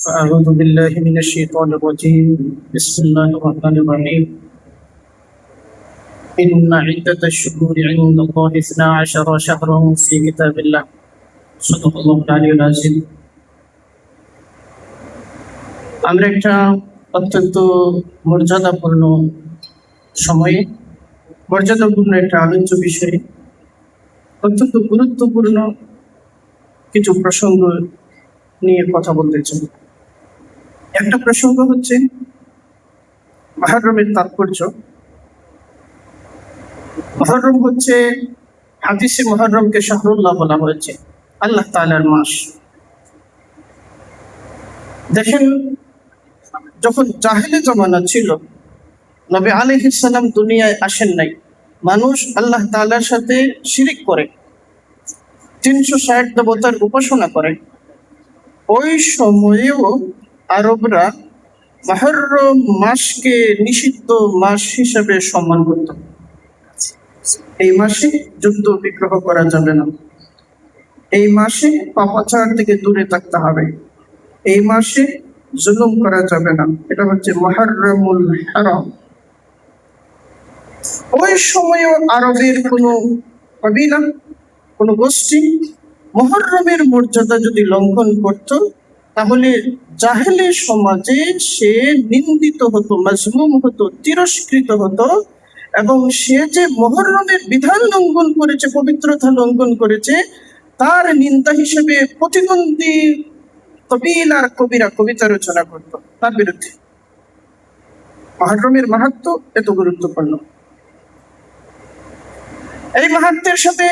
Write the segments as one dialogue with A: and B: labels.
A: أعوذ بالله من الشيطان الرجيم بسم الله الرحمن الرحيم إن عدة الشهور عند الله 12 شهرا في كتاب الله صدق الله العلي العظيم আমরা একটা অত্যন্ত মর্যাদাপূর্ণ সময়ে মর্যাদাপূর্ণ একটা আলোচ্য বিষয়ে অত্যন্ত গুরুত্বপূর্ণ কিছু প্রসঙ্গ নিয়ে কথা বলতে চাই। একটা প্রসঙ্গ হচ্ছে মুহররমের তাৎপর্য। মুহররম হচ্ছে হাদিসে মুহররমকে শাহরুল্লাহ বলা হয়েছে, আল্লাহ তাআলার মাস। দেখেন, যখন জাহেলি জমানা ছিল, নবী আলাইহিস সালাম দুনিয়ায় আসেন নাই, মানুষ আল্লাহ তাআলার সাথে শিরিক করে 360 দেবতার উপাসনা করে। ওই সময়েও আরবরা মুহররম মাসকে নিষিদ্ধ মাস হিসেবে সম্মান করত। এই মাসে যুদ্ধ বিগ্রহ করা যাবে না, এই মাসে পাপাচার থেকে দূরে থাকতে হবে, এই মাসে জুলুম করা যাবে না। এটা হচ্ছে মুহররমুল হারাম। ওই সময়েও আরবের কোনো কবিলা, কোনো গোষ্ঠী মুহররমের মর্যাদা যদি লঙ্ঘন করত, তাহলে জাহেলি সমাজে সে নিন্দিত হতো, মাজমুম হতো, তিরস্কৃত হতো। এবং সে যে মুহররমের বিধান লঙ্ঘন করেছে, পবিত্রতা লঙ্ঘন করেছে, তার নিন্দা হিসেবে প্রতিদ্বন্দ্বী কবিলা আর কবিরা কবিতা রচনা করত তার বিরুদ্ধে। মুহররমের মাহাত্ম্য এত গুরুত্বপূর্ণ। এই মাহাত্ম্যের সাথে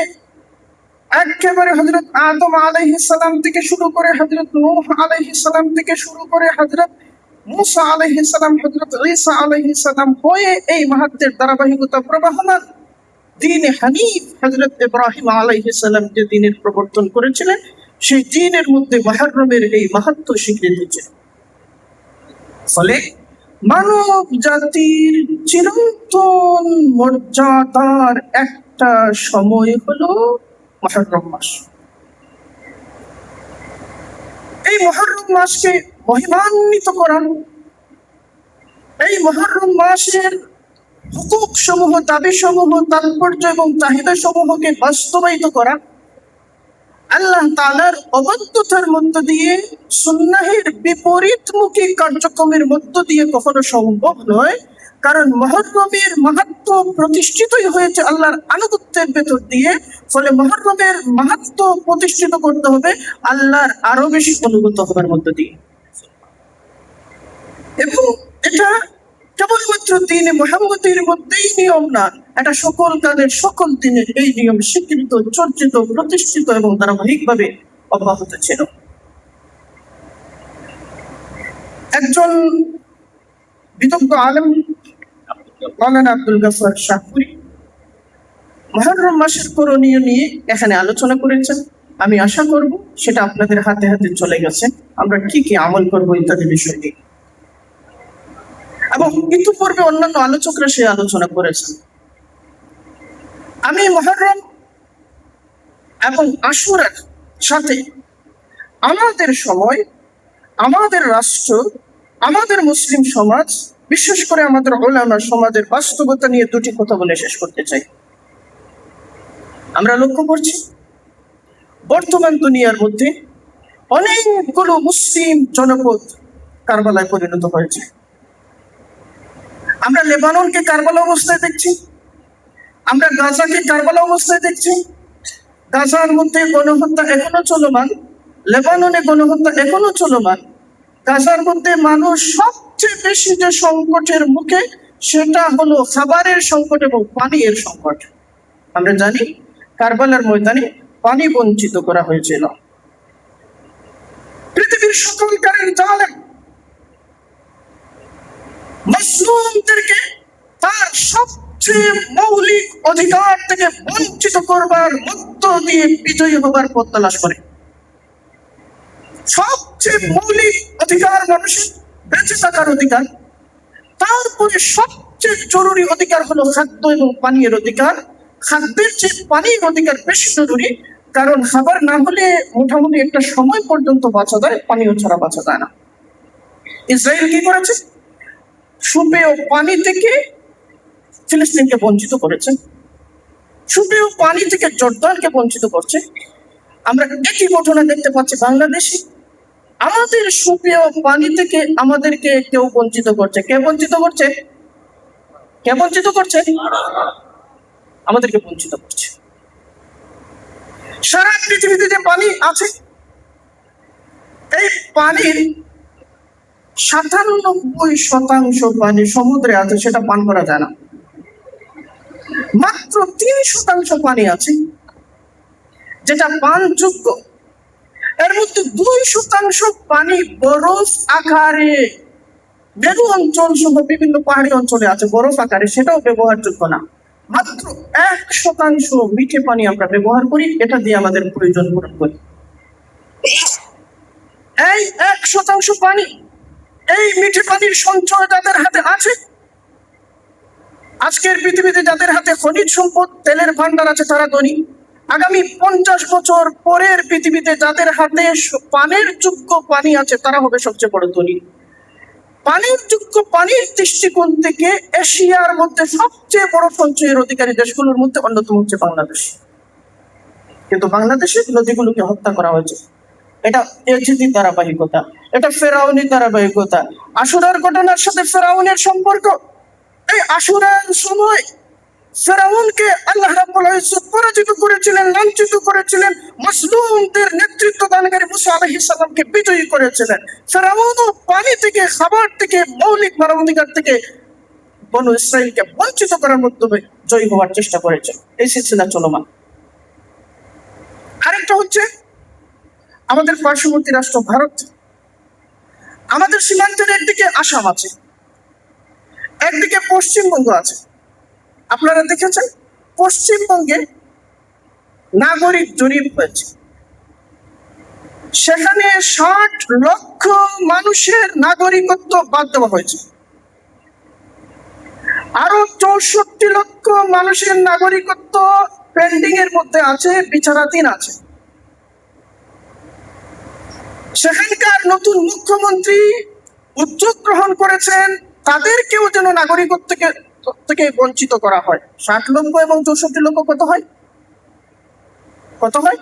A: একেবারে হযরত আদম আলাইহিস সালাম থেকে শুরু করে, হযরত নূহ আলাইহিস সালাম থেকে শুরু করে, হযরত মুসা আলাইহিস সালাম, হযরত ঈসা আলাইহিস সালাম হয়ে এই মাহাত্ম্যের ধারাবাহিকতা প্রবাহমান। দ্বীনে হানিফ হযরত ইব্রাহিম আলাইহিস সালাম যে দ্বীনের প্রবর্তন করেছিলেন, সেই দ্বীনের মধ্যে মুহররমের এই মাহাত্ম্য স্বীকৃতি ছিল। ফলে মানব জাতির চিরন্তন মর্যাদার একটা সময় হলো মুহররম মাস। এই মুহররম মাসকে মহিমান্বিত করা, এই মুহররম মাসের হুকুক সমূহ, দাবি সমূহ, তাৎপর্য এবং চাহিদা সমূহকে বাস্তবায়িত করা, আল্লাহ তাআলার অবাধ্যতার মধ্য দিয়ে, সুন্নাহের বিপরীতমুখী কার্যক্রমের মধ্য দিয়ে কখনো সম্ভব নয়। কারণ মুহররমের মাহাত্ম্য প্রতিষ্ঠিতই হয়েছে আল্লাহর আনুগত্যের ভেতর দিয়ে। ফলে মুহররমের মাহাত্ম্য প্রতিষ্ঠিত করতে হবে আল্লাহর আরো বেশি অনুগত হবার মধ্য দিয়ে। এবং এটা কেবলমাত্র দ্বীনে মুহাম্মদের মধ্যেই নিয়ম না, এটা সকল কালের সকল দিনের এই নিয়ম স্বীকৃত, চর্চিত, প্রতিষ্ঠিত এবং ধারাবাহিকভাবে অব্যাহত ছিল। একজন বিদগ্ধ আলেম মাওলানা আব্দুল গফফার শাহপুরী মুহররম মাসের করণীয় নিয়ে এখানে আলোচনা করেছেন। আমি আশা করব সেটা আপনাদের হাতে হাতে চলে গেছে, আমরা কি কি আমল করবো ইত্যাদি বিষয়টি। এবং ইতিপূর্বে অন্যান্য আলোচকরা সে আলোচনা করেছেন। আমি মুহররম এবং আশুরার সাথে আমাদের সময়, আমাদের রাষ্ট্র, আমাদের মুসলিম সমাজ, বিশেষ করে আমাদের উলামা সমাজের বাস্তবতা নিয়ে দুটি কথা বলে শেষ করতে চাই। আমরা লক্ষ্য করছি বর্তমান দুনিয়ার মধ্যে অনেকগুলো মুসলিম জনপদ কারবালায় পরিণত হয়েছে। আমরা লেবাননকে কারবালা অবস্থায় দেখছি, আমরা গাজাকে কারবালা অবস্থায় দেখছি। গাজার মধ্যে গণহত্যা এখনো চলমান, লেবাননে গণহত্যা এখনো চলমান। গাজার মধ্যে মানুষ সবচেয়ে বেশি যে সংকটের মুখে, সেটা হলো খাবারের সংকট এবং পানির সংকট। আমরা জানি কারবালার ময়দানে পানি বঞ্চিত করা হয়েছিল। পৃথিবীর সকল কারের জালেম মুসলিমদেরকে তার সবচেয়ে মৌলিক অধিকার থেকে বঞ্চিত করবার মধ্য দিয়ে বিজয়ী হবার পথ তালাশ করে। সবচেয়ে মৌলিক অধিকার মানুষের বেঁচে থাকার অধিকার, তারপরে সবচেয়ে জরুরি অধিকার হলো খাদ্য এবং পানীয়ের অধিকার। খাদ্যের চেয়ে পানির অধিকার বেশি জরুরি, কারণ খাবার না হলে মোটামুটি একটা সময় পর্যন্ত বাঁচা যায়, পানীয় ছাড়া বাঁচা যায় না। ইসরায়েল কি করেছে? সুপেয় পানি থেকে ফিলিস্তিনকে বঞ্চিত করেছে, সুপেয় পানি থেকে জর্দানকে বঞ্চিত করছে। আমরা একই ঘটনা দেখতে পাচ্ছি বাংলাদেশে। আমাদের সুপেয় পানি থেকে আমাদেরকে কেউ বঞ্চিত করছে। কে বঞ্চিত করছে? কে বঞ্চিত করছে? আমাদেরকে বঞ্চিত করছে। সারা পৃথিবীতে যে পানি আছে, এই পানির 97% পানি সমুদ্রে আছে, সেটা পান করা যায় না। মাত্র 3% পানি আছে যেটা পানযোগ্য। এর মধ্যে 2% পানি বরফ আকারে মেরু অঞ্চল সহ বিভিন্ন পাহাড়ি অঞ্চলে আছে বরফ আকারে, সেটাও ব্যবহারযোগ্য না। মাত্র 1% মিঠে পানি আমরা ব্যবহার করি, এটা দিয়ে আমাদের প্রয়োজন পূরণ করি। এই 1% পানি, এই মিঠে পানির সঞ্চয় যাদের হাতে আছে, আজকের পৃথিবীতে যাদের হাতে খনিজ সম্পদ তেলের ভান্ডার আছে, তারা ধনী। আগামী 50 বছর পরের পৃথিবীতে যাদের হাতে পানের যোগ্য পানি আছে, তারা হবে সবচেয়ে বড় ধনী। পানির যোগ্য পানির দৃষ্টিকোণ থেকে এশিয়ার মধ্যে সবচেয়ে বড় সঞ্চয়ের অধিকারী দেশগুলোর মধ্যে অন্যতম হচ্ছে বাংলাদেশ। কিন্তু বাংলাদেশের নদীগুলোকে হত্যা করা হয়েছে। এটা এজিদির ধারাবাহিকতা, এটা ফেরাউনি ধারাবাহিকতা। আশুরার ঘটনার সাথে ফেরাউনের সম্পর্ক। এই আশুরার সময় ফেরাউনকে আল্লাহ রাব্বুল ইজ্জত পরাজিত করেছিলেন, লাঞ্ছিত করেছিলেন, মাসলুমদের নেতৃত্ব দানকারী মুসা আলাইহিস সালামকে বিজয়ী করেছিলেন। ফেরাউনও পানি থেকে, খাবার থেকে, মৌলিক মানবাধিকার থেকে বনু ইসরাইলকে বঞ্চিত করার মাধ্যমে জয়ী হওয়ার চেষ্টা করেছে। এই সিলসিলা চলমান। আরেকটা হচ্ছে আমাদের পার্শ্ববর্তী রাষ্ট্র ভারত। আমাদের সীমান্তের একদিকে আসাম আছে, একদিকে পশ্চিমবঙ্গ আছে। আপনারা দেখেছেন পশ্চিমবঙ্গে নাগরিক জরিপ হয়েছে, সেখানে 60 লক্ষ মানুষের নাগরিকত্ব বাদ দেওয়া হয়েছে। আরো 64 লক্ষ মানুষের নাগরিকত্ব পেন্ডিং এর মধ্যে আছে, বিচারাধীন আছে। সেখানকার নতুন মুখ্যমন্ত্রী উদ্যোগ গ্রহণ করেছেন তাদেরকেও যেন নাগরিকত্ব থেকে বঞ্চিত করা হয়। 60 লক্ষ এবং 64 লক্ষ কত হয়? কত হয়?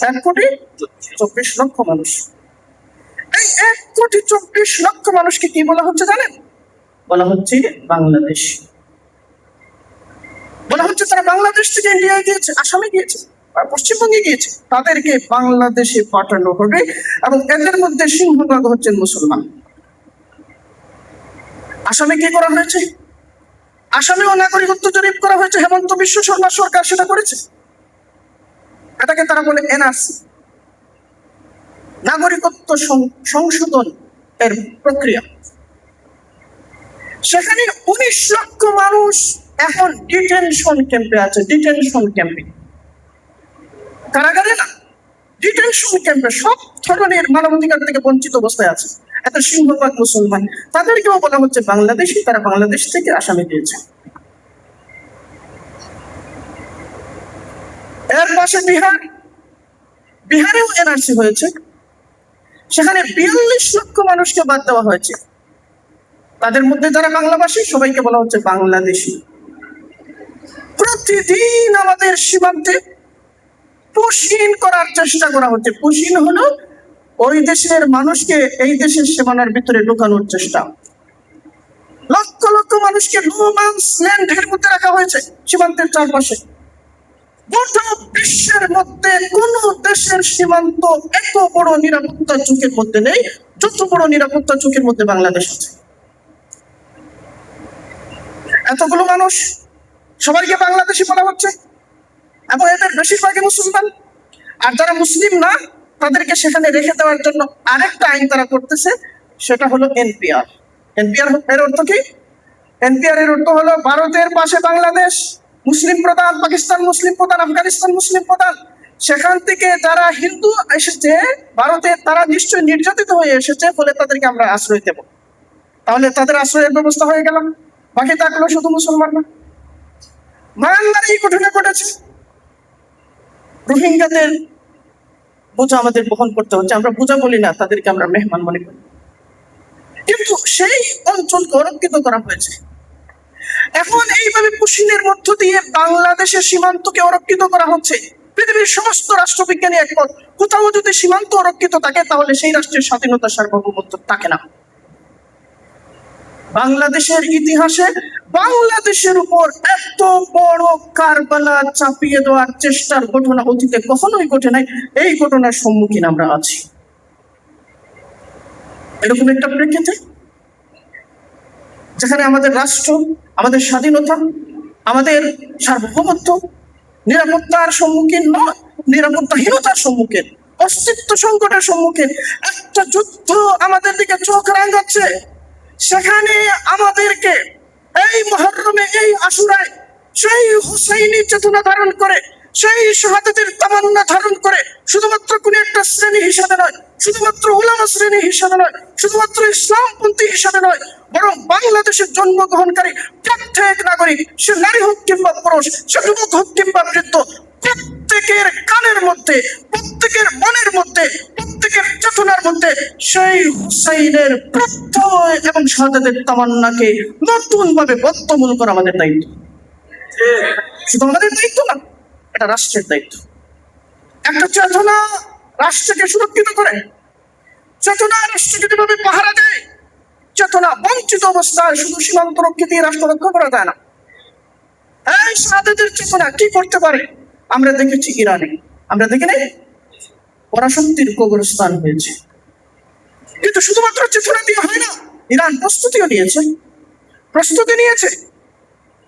A: 1,24,00,000 মানুষ। এই 1,24,00,000 মানুষকে কি বলা হচ্ছে জানেন? বলা হচ্ছে বাংলাদেশ। বলা হচ্ছে তারা বাংলাদেশ থেকে ইন্ডিয়ায় গিয়েছে, আসামে গিয়েছে, পশ্চিমবঙ্গে গিয়েছে, তাদেরকে বাংলাদেশে পাঠানো হবে। এবং এদের মধ্যে সিংহভাগ হচ্ছেন মুসলমান। আসামে কি করা হয়েছে? আসামেও নাগরিকত্ব জরিপ করা হয়েছে, হেমন্ত বিশ্ব শর্মা সরকার সেটা করেছে। এটাকে তারা বলে এনআরসি, নাগরিকত্ব সংশোধন এর প্রক্রিয়া। সেখানে 19 লক্ষ মানুষ এখন ডিটেনশন ক্যাম্পে আছে। ডিটেনশন ক্যাম্পে, কারাগারে না, ডিটেনশন ক্যাম্পে সব ধরনের মানবাধিকার থেকে বঞ্চিত অবস্থায় আছে। এত সিংহভাগ মুসলমান, তাদেরকেও বলা হচ্ছে বাংলাদেশি, তারা বাংলাদেশ থেকে আসামে গিয়েছে। এর পাশে বিহার, বিহারেও এনআরসি হয়েছে, সেখানে 42 লক্ষ মানুষকে বাদ দেওয়া হয়েছে। তাদের মধ্যে যারা বাংলাভাষী সবাইকে বলা হচ্ছে বাংলাদেশি। প্রতিদিন আমাদের সীমান্তে পুশিন করার চেষ্টা করা হচ্ছে। পুশিন হলো ওই দেশের মানুষকে এই দেশের সীমানার ভিতরে ঢোকানোর চেষ্টা। লক্ষ লক্ষ মানুষকে নো ম্যানস ল্যান্ডের মধ্যে রাখা হয়েছে সীমান্তের চারপাশে। গোটা বিশ্বের মধ্যে কোন দেশের সীমান্ত এত বড় নিরাপত্তা ঝুঁকির মধ্যে নেই যত বড় নিরাপত্তা ঝুঁকির মধ্যে বাংলাদেশ আছে। এতগুলো মানুষ, সবাইকে বাংলাদেশি বলা হচ্ছে, এবং এদের বেশিরভাগই মুসলমান। আর যারা মুসলিম না তাদেরকে সেখানে রেখে দেওয়ার জন্য আরেকটা আইন তারা করতেছে, সেটা হলো এনপিআর। এনপিআর এর অর্থ কি? এনপিআর এর অর্থ হলো ভারতের পাশে বাংলাদেশ মুসলিম প্রধান, পাকিস্তান মুসলিম প্রধান, আফগানিস্তান মুসলিম প্রধান। সেখান থেকে যারা হিন্দু এসেছে ভারতে, তারা নিশ্চয়ই নির্যাতিত হয়ে এসেছে, ফলে তাদেরকে আমরা আশ্রয় দেব। তাহলে তাদের আশ্রয়ের ব্যবস্থা হয়ে গেল, বাকি থাকলো শুধু মুসলমানরা। মায়ানমারে এই ঘটনা ঘটেছে, রোহিঙ্গাদের বোঝা আমাদের বহন করতে হচ্ছে। আমরা বোঝা বলি না, তাদেরকে আমরা মেহমান মনে করি। কিন্তু সেই অঞ্চলকে অরক্ষিত করা হয়েছে। এখন এইভাবে পুশিনের মধ্য দিয়ে বাংলাদেশের সীমান্তকে অরক্ষিত করা হচ্ছে। পৃথিবীর সমস্ত রাষ্ট্রবিজ্ঞানী একমত, কোথাও যদি সীমান্ত অরক্ষিত থাকে তাহলে সেই রাষ্ট্রের স্বাধীনতা সার্বভৌমত্ব থাকে না। বাংলাদেশের ইতিহাসে বাংলাদেশের উপর এত বড় কারবালা চাপিয়ে দেওয়ার চেষ্টার ঘটনা অতীতে কখনোই ঘটে নাই। এই ঘটনার সম্মুখীন আমরা আছি। এরকম একটা প্রেক্ষিতে যেখানে আমাদের রাষ্ট্র, আমাদের স্বাধীনতা, আমাদের সার্বভৌমত্ব নিরাপত্তার সম্মুখীন নয়, নিরাপত্তাহীনতার সম্মুখীন, অস্তিত্ব সংকটের সম্মুখীন, একটা যুদ্ধ আমাদের দিকে চোখ রাঙাচ্ছে, সেখানে আমাদেরকে এই মুহররমে, এই আশুরায় সেই হুসাইনি চেতনা ধারণ করে, সেই শাহাদাতের তামান্না ধারণ করে, শুধুমাত্র কোন একটা শ্রেণী হিসাবে নয়, শুধুমাত্র উলামা শ্রেণী হিসাবে নয়, শুধুমাত্র ইসলামপন্থী হিসাবে নয়, বরং বাংলাদেশের জন্মগ্রহণকারী প্রত্যেক নাগরিক, সে নারী হোক কিংবা পুরুষ, সে যুবক হোক কিংবা বৃদ্ধ, প্রত্যেকের কানের মধ্যে, প্রত্যেকের মনের মধ্যে, প্রত্যেকের চেতনার মধ্যে সেই হুসাইনের প্রত্যয় এবং শাহাদাতের তামান্নাকে নতুন ভাবে বদ্ধমূল করা আমাদের দায়িত্ব। শুধু আমাদের দায়িত্ব না, এটা রাষ্ট্রের দায়িত্ব। একটা চেতনা রাষ্ট্রকে সুরক্ষিত করে, চেতনা রাষ্ট্রকে যেভাবে পাহারা দেয়, চেতনা বঞ্চিত অবস্থায় শুধু সীমান্ত রক্ষী দিয়ে রাষ্ট্র রক্ষা করা যায় না। এই শাহাদাতের চেতনা কি করতে পারে আমরা দেখেছি ইরানে, আমরা দেখি নাই পরাশক্তির কবরস্থান হয়েছে। কিন্তু শুধুমাত্র চেতনা দিয়ে হয় না, ইরান প্রস্তুতি নিয়েছে,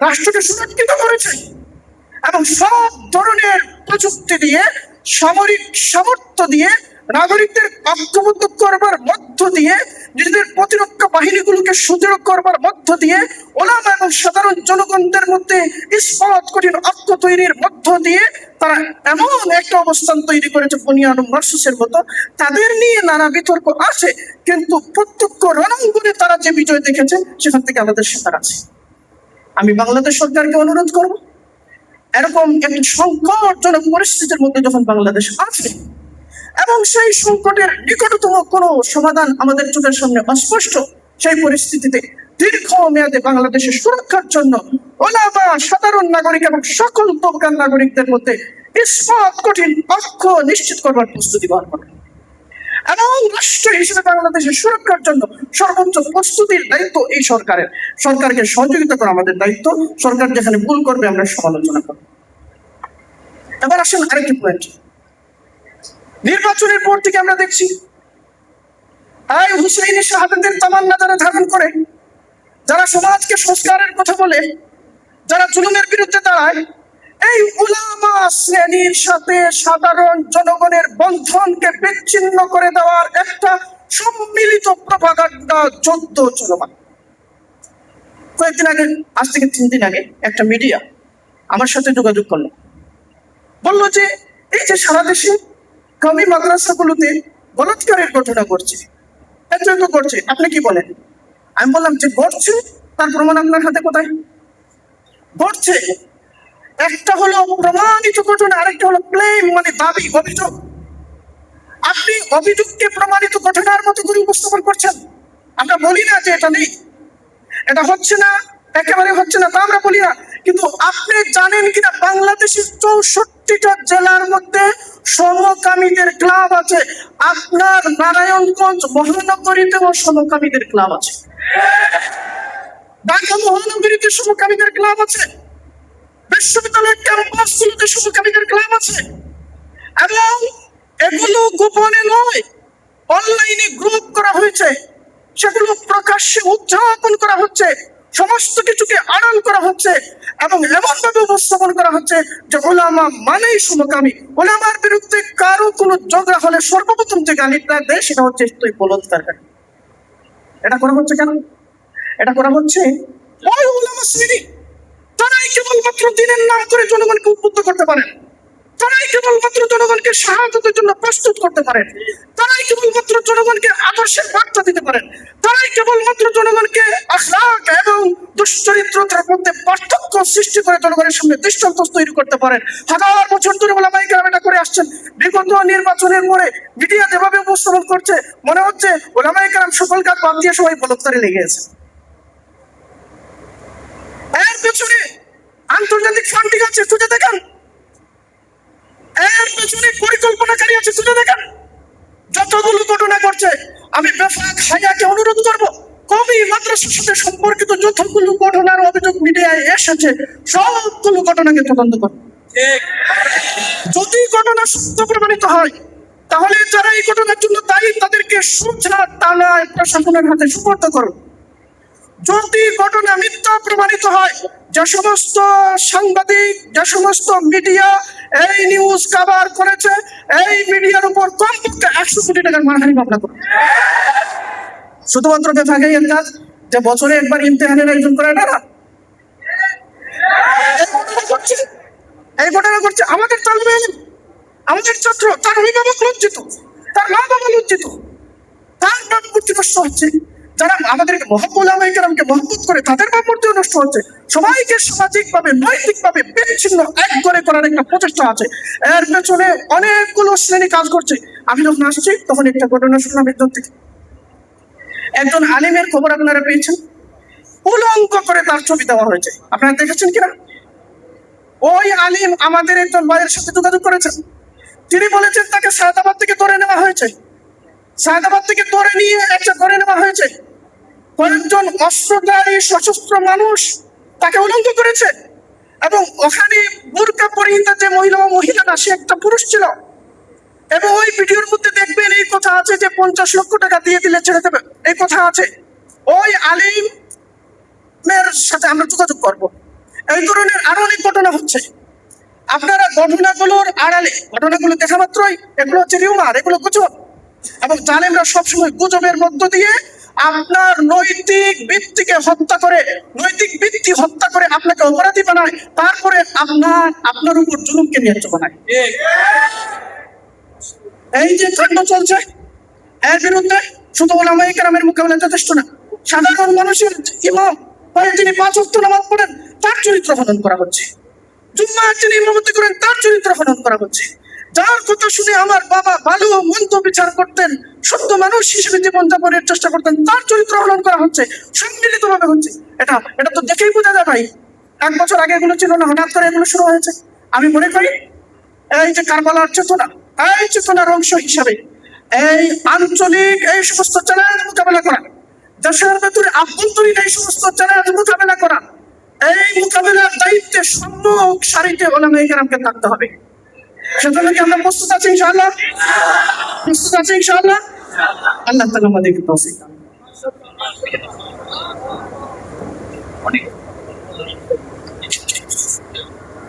A: রাষ্ট্রকে সুরক্ষিত করেছে এবং সব ধরনের প্রযুক্তি দিয়ে, সামরিক সামর্থ্য দিয়ে, নাগরিকদের ঐক্যবদ্ধ করবার মধ্য দিয়ে, নিজেদের প্রতিরক্ষা বাহিনীগুলোকে সুদৃঢ় করবার মধ্য দিয়ে, ওলামা এবং সাধারণ জনগণদের মধ্যে ইস্পাত কঠিন ঐক্য তৈরির মধ্য দিয়ে তারা এমন একটা অবস্থান তৈরি করেছে বুনিয়ানুম মারসুসের মতো। তাদের নিয়ে নানা বিতর্ক আছে, কিন্তু প্রত্যক্ষ রণাঙ্গনে তারা যে বিজয় দেখেছেন সেখান থেকে আমাদের শেখার আছে। আমি বাংলাদেশ সরকারকে অনুরোধ করব, এরকম একটি সংকটজনক পরিস্থিতির মধ্যে যখন বাংলাদেশ আছে এবং সেই সংকটের নিকটতম কোনো সমাধান আমাদের চোখের সামনে অস্পষ্ট, সেই পরিস্থিতিতে দীর্ঘ মেয়াদে বাংলাদেশের সুরক্ষার জন্য ওলামা, সাধারণ নাগরিক এবং সকল তবকার নাগরিকদের মধ্যে ইস্পাত কঠিন ঐক্য নিশ্চিত করবার প্রস্তুতি গ্রহণ করবে এবং রাষ্ট্র হিসেবে বাংলাদেশের সুরক্ষার জন্য সর্বোচ্চ প্রস্তুতির দায়িত্ব এই সরকারের। সরকারকে সহযোগিতা করা আমাদের দায়িত্ব। সরকার যেখানে ভুল করবে আমরা সমালোচনা করব। এবার আসুন আরেকটি পয়েন্ট। নির্বাচনের পর থেকে আমরা দেখছি এই হুসাইনি শাহাদাতের তামান্না যারা ধারণ করে, যারা সমাজকে সংস্কারের কথা বলে, যারা জুলুমের বিরুদ্ধে দাঁড়ায়, এই উলামা শ্রেণীর সাথে সাধারণ জনগণের বন্ধনকে বিচ্ছিন্ন করে দেওয়ার একটা সম্মিলিত প্রপাগান্ডা যুদ্ধ চলমান। কয়েকদিন আগে, আজ থেকে 3 দিন আগে, একটা মিডিয়া আমার সাথে যোগাযোগ করলো, বললো যে এই যে সারা দেশে কওমি মাদ্রাসাগুলোতে বলাৎকারের ঘটনা ঘটছে, এত ঘটছে, আপনি কি বলেন? আমি বললাম যে ঘটছে, তার প্রমাণ আপনার হাতে কোথায়? ঘটছে, একটা হলো প্রমাণিত ঘটনা, আরেকটা হলো ক্লেম, মানে দাবি, অভিযোগ। আপনি অভিযোগকে প্রমাণিত ঘটনার মতো করে উপস্থাপন করছেন। আমরা বলি না যে এটা নেই, এটা হচ্ছে না, একেবারে হচ্ছে না, তা আমরা বলি না। কিন্তু আপনি জানেন কিনা বাংলাদেশের 64টা জেলার মধ্যে সমকামীদের ক্লাব আছে। আপনার নারায়ণগঞ্জ মহানগরীতেও সমকামীদের ক্লাব আছে, ঢাকা মহানগরীতে সমকামীদের ক্লাব আছে, বিশ্ববিদ্যালয়ের ক্যাম্পাসগুলোতে সমকামীদের ক্লাব আছে। এবং এগুলো গোপনে নয়, অনলাইনে গ্রুপ করা হয়েছে, সেগুলো প্রকাশ্যে উদযাপন করা হচ্ছে, সমস্ত কিছুকে আড়াল করা হচ্ছে এবং এমনভাবে উপস্থাপন করা হচ্ছে যে ওলামা মানেই সমকামী। ওলামার বিরুদ্ধে কারো কোনো ঝগড়া হলে সর্বপ্রথম যে গালিটা দেয় সেটা হচ্ছে তুই বলৎকারী। এটা করা হচ্ছে কেন? এটা করা হচ্ছে ওই ওলামা শ্রেণী, তারাই কেবলমাত্র দিনের নাম করে জনগণকে উদ্বুদ্ধ করতে পারেন। তারাই কেবলমাত্র জনগণকে শাহাদাতের জন্য প্রস্তুত করতে পারেন, তারাই কেবলমাত্র জনগণকে আদর্শের বার্তা দিতে পারেন, তারাই কেবলমাত্র জনগণকে আখলাক এবং দুশ্চরিত্রতার মধ্যে পার্থক্য সৃষ্টি করে জনগণের সামনে দৃষ্টান্ত তৈরি করতে পারেন। হাজার বছর ধরে ওলামায়ে কেরাম এটা করে আসছেন। বিগত নির্বাচনের পরে মিডিয়া যেভাবে উপস্থাপন করছে, মনে হচ্ছে ওলামায়ে কেরাম সকল কাজ বাদ দিয়ে সবাই বলৎকারে লেগে আছে। এর পেছনে আন্তর্জাতিক ফান্ডিং আছে, খুঁজে দেখান। এর পেছনে পরিকল্পনাকারী আছে, খুঁজে দেখান। যতগুলো ঘটনা ঘটছে, আমি বেফাক হাইয়াকে অনুরোধ করব, কবি মাদ্রাসার সাথে সম্পর্কিত যতগুলো ঘটনার অভিযোগ মিডিয়ায় এসেছে সবগুলো ঘটনাকে তদন্ত করুন। যদি ঘটনা সত্য প্রমাণিত হয়, তাহলে যারা এই ঘটনার জন্য দায়ী তাদেরকে সোজা টানায় প্রশাসনের হাতে সুপর্দ করুন। যদি ঘটনা মিথ্যা প্রমাণিত হয়, যে সমস্ত সাংবাদিক, যে সমস্ত মিডিয়া এই নিউজ কভার করেছে, এই মিডিয়ার উপর কমপক্ষে 100 কোটি টাকার মানহানি মামলা করুন। শুধুমাত্র বেফাকাইয়ের কাজ যে বছরে একবার ইমতিহানের আয়োজন করে না, এই ঘটনা করছে আমাদের তালিবে ইলম, আমাদের ছাত্র, তার অভিভাবক লজ্জিত, তার মা বাবা লজ্জিত, তার ভাবমূর্তি নষ্ট হচ্ছে। যারা আমাদেরকে ওলামায়ে কেরামকে মহব্বত করে তাদের ভাবমূর্তিও নষ্ট হচ্ছে। সবাইকে সামাজিকভাবে নৈতিকভাবে বিচ্ছিন্ন এক করে করার একটা প্রচেষ্টা আছে। এর পেছনে অনেকগুলো শ্রেণী কাজ করছে। আমি যখন আসছি তখন একটা ঘটনা শুনলাম একজন থেকে, একজন আলিমের খবর আপনারা পেয়েছেন, উলঙ্গ করে তার ছবি দেওয়া হয়েছে। আপনারা দেখেছেন কিনা? ওই আলিম আমাদের একজন ভাইয়ের সাথে যোগাযোগ করেছেন। তিনি বলেছেন তাকে সায়দাবাদ থেকে ধরে নেওয়া হয়েছে, সায়দাবাদ থেকে ধরে নিয়ে একটা করে নেওয়া হয়েছে। কয়েকজন অস্ত্রধারী সশস্ত্র মানুষ তাকে উলঙ্গ করেছে এবং ওখানে বুরকা পরিহিতা যে মহিলাটা, সে একটা পুরুষ ছিল। এবং ওই ভিডিওর মধ্যে দেখবেন এই কথা আছে যে 50 লক্ষ টাকা দিয়ে দিলে ছেড়ে দেবে, এই কথা আছে। ওই আলিমের সাথে আমরা যোগাযোগ করব। এই ধরনের আরো অনেক ঘটনা হচ্ছে। আপনারা ঘটনাগুলোর আড়ালে, ঘটনাগুলো দেখা মাত্রই এগুলো হচ্ছে রিউমার, এগুলো গুজব, এবং জালেমরা সবসময় গুজবের মধ্য দিয়ে আপনার নৈতিক ভিত্তিকে হত্যা করে, নৈতিক ভিত্তি হত্যা করে আপনাকে অপরাধী বানায়, তারপরে আপনার উপর জুলুমকে ন্যায্য বানায়। এই যে কাণ্ড চলছে, এর বিরুদ্ধে শুধু ওলামায়ে কেরামের মোকাবেলা যথেষ্ট না, সাধারণ মানুষের ইমাম হয়ে যিনি 5 ওয়াক্ত নামাজ পড়েন তার চরিত্র হনন করা হচ্ছে, জুম্মার যিনি ইমামতি করেন তার চরিত্র হনন করা হচ্ছে, যার কথা শুনে আমার বাবা ভালো মন্দ বিচার করতেন, সত্য মানুষ হিসেবে জীবনযাপনের চেষ্টা করতেন, তার চরিত্র হনন করা হচ্ছে, সম্মিলিত ভাবে হচ্ছে। এটা তো দেখেই বোঝা যায় ভাই, 1 বছর আগে এগুলো ছিল না, হঠাৎ করে এগুলো শুরু হয়েছে। আমি মনে করি এই যে কারবালার চেতনা, এই চেতনার অংশ হিসাবে এই আঞ্চলিক এই সমস্ত চ্যালেঞ্জ মোকাবেলা করা, দেশের ভেতরে আভ্যন্তরীণ এই সমস্ত চ্যালেঞ্জ মোকাবেলা করা, এই মোকাবেলার দায়িত্বে সম্মুখ সারিতে ওলামায়ে কেরামকে থাকতে হবে। সেজন্য কি আমরা প্রস্তুত আছি ইনশাআল্লাহ? প্রস্তুত আছি ইনশাআল্লাহ? আল্লাহ তাআলা আমাদেরকে তৌফিক দান করুন।